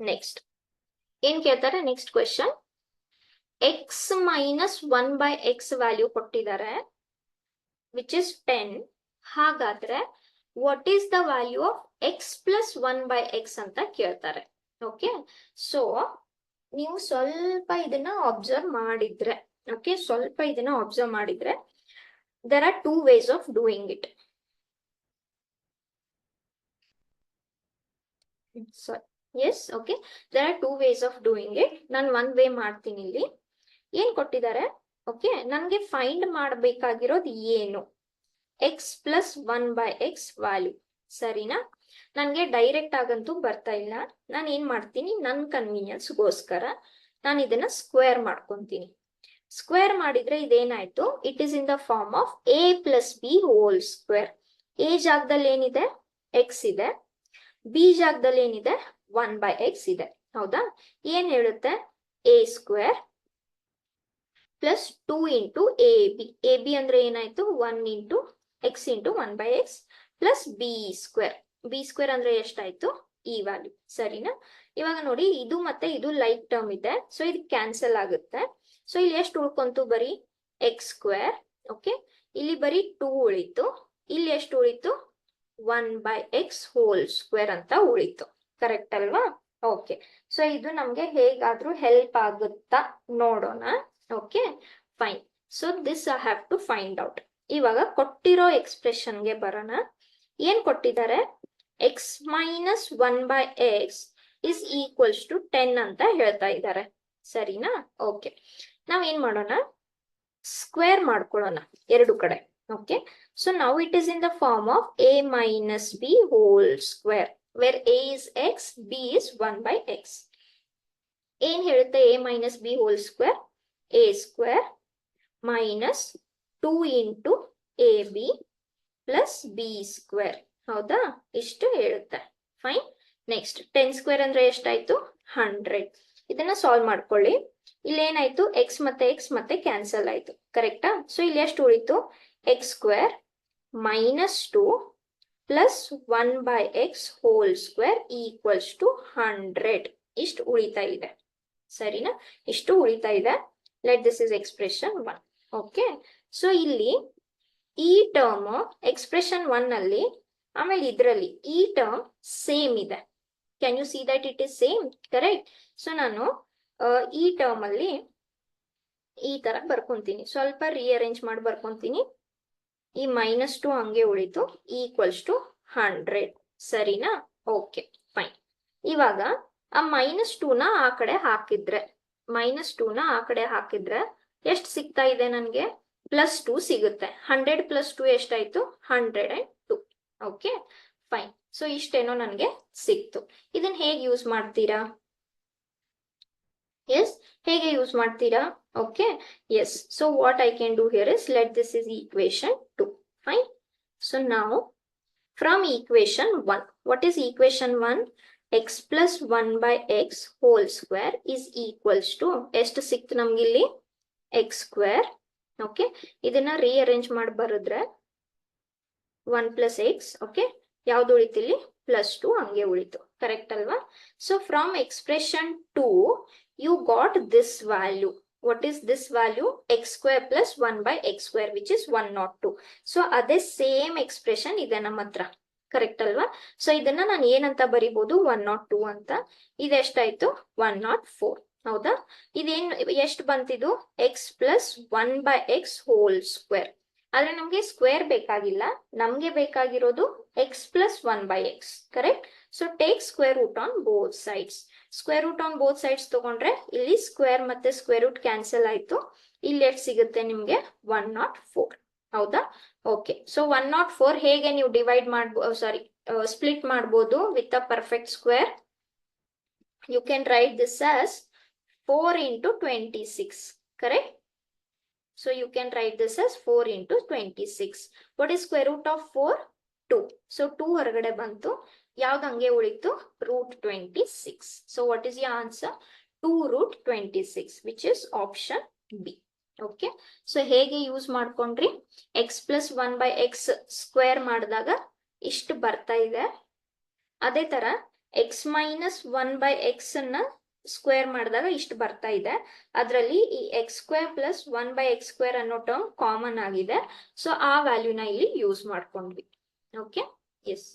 Next ಏನ್ ಕೇಳ್ತಾರೆ, next question, X minus 1/x value ಕೊಟ್ಟಿದ್ದಾರೆ ವಿಚ್ ಇಸ್ 10. ಹಾಗಾದ್ರೆ what is the value of X plus 1/x ಅಂತ ಕೇಳ್ತಾರೆ. ಓಕೆ, ಸೊ ನೀವು ಸ್ವಲ್ಪ ಇದನ್ನ ಅಬ್ಸರ್ವ್ ಮಾಡಿದ್ರೆ, ಓಕೆ, ಸ್ವಲ್ಪ ಇದನ್ನ ಅಬ್ಸರ್ವ್ ಮಾಡಿದ್ರೆ, there are two ways of doing it. Sorry. Yes, okay, there are two ways of doing it. ನಾನು one way ಮಾಡ್ತೀನಿ. ಇಲ್ಲಿ ಏನ್ ಕೊಟ್ಟಿದ್ದಾರೆ, ಓಕೆ, ನನ್ಗೆ ಫೈಂಡ್ ಮಾಡಬೇಕಾಗಿರೋದು ಏನು, ಎಕ್ಸ್ ಪ್ಲಸ್ 1/x ವ್ಯಾಲ್ಯೂ, ಸರಿನಾ? ನನ್ಗೆ ಡೈರೆಕ್ಟ್ ಆಗಂತೂ ಬರ್ತಾ ಇಲ್ಲ. ನಾನು ಏನ್ ಮಾಡ್ತೀನಿ, ನನ್ನ ಕನ್ವೀನಿಯನ್ಸ್ಗೋಸ್ಕರ ನಾನು ಇದನ್ನ ಸ್ಕ್ವೇರ್ ಮಾಡ್ಕೊಂತೀನಿ. ಸ್ಕ್ವೇರ್ ಮಾಡಿದ್ರೆ ಇದೇನಾಯ್ತು, it is in the form of a plus B whole square. A ಜಾಗದಲ್ಲಿ ಏನಿದೆ, ಎಕ್ಸ್ ಇದೆ, ಬಿ ಜಾಗದಲ್ಲಿ ಏನಿದೆ, 1/x ಇದೆ. ಹೌದಾ? ಏನ್ ಹೇಳುತ್ತೆ, a square plus 2 into a B. A B ಅಂದ್ರೆ ಏನಾಯ್ತು, 1 into X into 1/x plus b square. B square ಅಂದ್ರೆ ಎಷ್ಟಾಯ್ತು, ಈ ವ್ಯಾಲ್ಯೂ, ಸರಿನಾ? ಇವಾಗ ನೋಡಿ, ಇದು ಮತ್ತೆ ಇದು ಲೈಕ್ ಟರ್ಮ್ ಇದೆ, ಸೊ ಇದು ಕ್ಯಾನ್ಸಲ್ ಆಗುತ್ತೆ. ಸೊ ಇಲ್ಲಿ ಎಷ್ಟು ಉಳ್ಕೊಂತು, ಬರೀ ಎಕ್ಸ್ ಸ್ಕ್ವೇರ್. ಓಕೆ, ಇಲ್ಲಿ ಬರೀ 2 ಉಳಿತು. ಇಲ್ಲಿ ಎಷ್ಟು ಉಳಿತು, 1/x ಹೋಲ್ ಸ್ಕ್ವೇರ್ ಅಂತ ಉಳಿತು. ಕರೆಕ್ಟ್ ಅಲ್ವಾ? ಓಕೆ, ಸೊ ಇದು ನಮ್ಗೆ ಹೇಗಾದ್ರೂ ಹೆಲ್ಪ್ ಆಗುತ್ತಾ ನೋಡೋಣ. Okay, fine. So this I have to find out. ಇವಾಗ ಕೊಟ್ಟಿರೋ ಎಕ್ಸ್ಪ್ರೆಷನ್ಗೆ ಬರೋಣ. ಏನ್ ಕೊಟ್ಟಿದ್ದಾರೆ, x minus 1/x is equals to 10 ಅಂತ ಹೇಳ್ತಾ ಇದ್ದಾರೆ, ಸರಿನಾ? ಓಕೆ, ನಾವ್ ಏನ್ ಮಾಡೋಣ, ಸ್ಕ್ವೇರ್ ಮಾಡ್ಕೊಳ್ಳೋಣ ಎರಡು ಕಡೆ. ಓಕೆ, ಸೊ ನಾವು it is in the form of a minus b whole square, where a is x, b is 1/x. ಏನ್ ಹೇಳುತ್ತೆ a minus b whole square, a square minus 2 into a b plus b square. ಹೌದಾ? ಇಷ್ಟು ಹೇಳುತ್ತೆ. Fine. Next 10 square ಅಂದ್ರೆ ಎಷ್ಟಾಯ್ತು, 100. ಇದನ್ನ solve ಮಾಡ್ಕೊಳ್ಳಿ. ಇಲ್ಲಿ ಏನಾಯ್ತು, ಎಕ್ಸ್ ಮತ್ತೆ ಕ್ಯಾನ್ಸಲ್ ಆಯ್ತು, ಕರೆಕ್ಟಾ? ಸೊ ಇಲ್ಲಿ ಎಷ್ಟು ಉಳಿತು, x square minus 2 plus 1/x whole square equals to 100. ಇಷ್ಟು ಉಳಿತಾ ಇದೆ, ಸರಿನಾ? ಇಷ್ಟು ಉಳಿತಾ ಇದೆ. Let this is expression 1. Okay, so ಇಲ್ಲಿ ಈ ಟರ್ಮ್ ಎಕ್ಸ್ಪ್ರೆಷನ್ 1 ಅಲ್ಲಿ, ಆಮೇಲೆ ಇದರಲ್ಲಿ ಈ ಟರ್ಮ್ ಸೇಮ್ ಇದೆ. Can you see that it is same? Correct. So ನಾನು ಈ ಟರ್ಮ್ ಅಲ್ಲಿ ಈ ತರ ಬರ್ಕೊಂತೀನಿ, ಸ್ವಲ್ಪ ರಿಅರೇಂಜ್ ಮಾಡಿ ಬರ್ಕೊಂತೀನಿ. ಈ -2 ಹಂಗೆ ಉಳಿತು, ಈಕ್ವಲ್ಸ್ ಟು 100, ಸರಿನಾ? Okay, fine. ಇವಾಗ ಆ -2ನ ಆ ಕಡೆ ಹಾಕಿದ್ರೆ, ಎಷ್ಟು ಸಿಗ್ತಾ ಇದೆ ನನ್ಗೆ, +2 ಸಿಗುತ್ತೆ. 100 + 2 ಎಷ್ಟಾಯ್ತು, 102. Okay, fine. ಸೊ ಇಷ್ಟೇನೋ ನನ್ಗೆ ಸಿಕ್ತು. ಇದನ್ನ ಹೇಗೆ ಯೂಸ್ ಮಾಡ್ತೀರಾ? ಎಸ್, ಹೇಗೆ ಯೂಸ್ ಮಾಡ್ತೀರಾ? Okay, yes. So what I can do here is, let this is equation 2. Fine. So ನಾವು from equation 1, what is equation 1? x plus 1/x whole square is equals to, ಎಷ್ಟು ಸಿಕ್ತು ನಮ್ಗಿಲ್ಲಿ, x square. Okay, ಇದನ್ನ rearrange ಮಾಡಿ ಬರೆದ್ರೆ 1 + x. Okay, ಯಾವ್ದು ಉಳಿತಿಲ್ಲಿ, +2 ಹಂಗೆ ಉಳಿತು, correct ಅಲ್ವಾ? So from expression 2 you got this value. What is this value? x square plus 1/x square, which is 102. So ಅದೇ ಸೇಮ್ ಎಕ್ಸ್ಪ್ರೆಷನ್ ಇದೆ ನಮ್ಮ ಹತ್ರ, ಕರೆಕ್ಟ್ ಅಲ್ವಾ? ಸೊ ಇದನ್ನ ನಾನು ಏನಂತ ಬರಿಬಹುದು, 102 ಅಂತ. ಇದೆಷ್ಟಾಯ್ತು, 104. ಹೌದಾ? ಇದೇನ್, ಎಷ್ಟು ಬಂತಿದು, x plus 1/x whole square. ಆದ್ರೆ ನಮ್ಗೆ ಸ್ಕ್ವೇರ್ ಬೇಕಾಗಿಲ್ಲ, ನಮ್ಗೆ ಬೇಕಾಗಿರೋದು x plus 1/x, correct? So take square root on both sides. Square root on both sides ತಗೊಂಡ್ರೆ ಇಲ್ಲಿ ಸ್ಕ್ವೇರ್ ಮತ್ತೆ ಸ್ಕ್ವೇರ್ ರೂಟ್ ಕ್ಯಾನ್ಸಲ್ ಆಯ್ತು. ಇಲ್ಲಿ ಎಷ್ಟು ಸಿಗುತ್ತೆ ನಿಮ್ಗೆ, 104. ಹೌದಾ? ಓಕೆ, ಸೊ 104 ಹೇಗೆ ನೀವು ಡಿವೈಡ್ ಮಾಡ್ಬೋದು, ಸಾರಿ ಸ್ಪ್ಲಿಟ್ ಮಾಡ್ಬೋದು with a perfect square? You can write this as 4 into 26, correct? So you can write this as 4 into 26. What is square root of 4? 2. So 2 ಹೊರಗಡೆ ಬಂತು, ಯಾವ್ದು ಹಂಗೆ ಉಳಿತು, √26. So what is your answer? 2√26, which is option B. Okay, so ಹೇಗೆ use ಮಾಡ್ಕೊಂಡ್ರಿ, x plus 1/x square ಮಾಡಿದಾಗ ಇಷ್ಟು ಬರ್ತಾ ಇದೆ. ಅದೇ ತರ ಎಕ್ಸ್ ಮೈನಸ್ 1/x ಅನ್ನ ಸ್ಕ್ವೇರ್ ಮಾಡಿದಾಗ ಇಷ್ಟು ಬರ್ತಾ ಇದೆ. ಅದರಲ್ಲಿ ಈ x² ಪ್ಲಸ್ 1/x² ಅನ್ನೋ ಟರ್ಮ್ ಕಾಮನ್ ಆಗಿದೆ. ಸೊ ಆ ವ್ಯಾಲ್ಯೂನ ಇಲ್ಲಿ ಯೂಸ್ ಮಾಡ್ಕೊಂಡ್ವಿ. Okay, S.